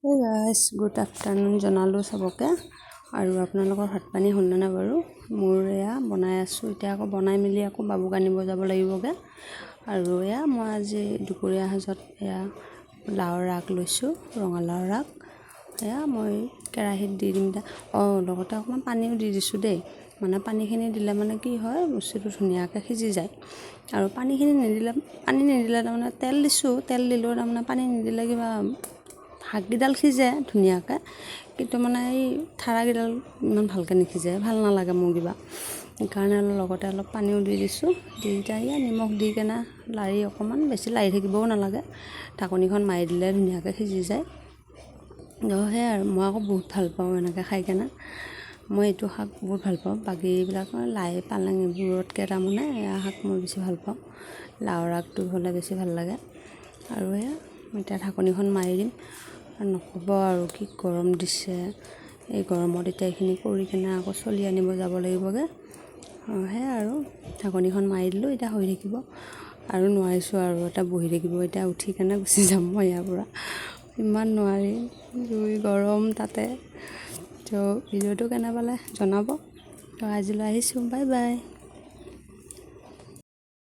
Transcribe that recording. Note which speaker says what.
Speaker 1: Hey guys, good afternoon জনালোঁ চবকে। আৰু আপোনালোকৰ ভাত পানী হ'লনে নাই বাৰু? মোৰ এয়া বনাই আছোঁ, এতিয়া আকৌ বনাই মেলি আকৌ বাবুক আনিব যাব লাগিবগৈ। আৰু এয়া মই আজি দুপৰীয়া সাজত এয়া লাওৰ আগ লৈছোঁ, ৰঙালাওৰ আগ। এয়া মই কেৰাহীত দি দিম এতিয়া। লগতে অকণমান পানীও দি দিছোঁ দেই, মানে পানীখিনি দিলে মানে কি হয় বস্তুটো ধুনীয়াকৈ সিজি যায়। আৰু পানী নিদিলে তাৰমানে তেল দিছোঁ, তেল দিলেও তাৰমানে পানী নিদিলে কিবা শাককেইডাল সিজে ধুনীয়াকৈ, কিন্তু মানে এই ঠাৰাকেইডাল ইমান ভালকৈ নিসিজে, ভাল নালাগে মোৰ কিবা। সেইকাৰণে লগতে অলপ পানীও দি দিছোঁ, দি এতিয়া নিমখ দি কেনে লাৰি অকণমান, বেছি লাৰি থাকিবও নালাগে, ঢাকনিখন মাৰি দিলে ধুনীয়াকৈ সিজি যায়। সেয়াই আৰু মই আকৌ বহুত ভাল পাওঁ এনেকৈ খাই কেনে। মই এইটো শাক বহুত ভাল পাওঁ, বাকীবিলাক লাই পালেং এইবোৰতকৈ তাৰমানে এয়া শাক মই বেছি ভাল পাওঁ। লাওৰ আগটো হ'লে বেছি ভাল লাগে। আৰু এয়া এতিয়া ঢাকনিখন মাৰি দিম। নক'ব আৰু কি গৰম দিছে, এই গৰমত এতিয়া এইখিনি কৰি কিনে আকৌ চলি আনিব যাব লাগিবগৈ। সেয়াই আৰু ঢাকনিখন মাৰি দিলোঁ, এতিয়া হৈ থাকিব। আৰু নোৱাৰিছোঁ আৰু এটা বহি থাকিব, এতিয়া উঠি কেনে গুচি যাম মই ইয়াৰ পৰা, ইমান নোৱাৰি, জুই গৰম তাতে। ভিডিঅ'টো কেনে পালে জনাব। আজিলৈ আহিছোঁ, বাই বাই।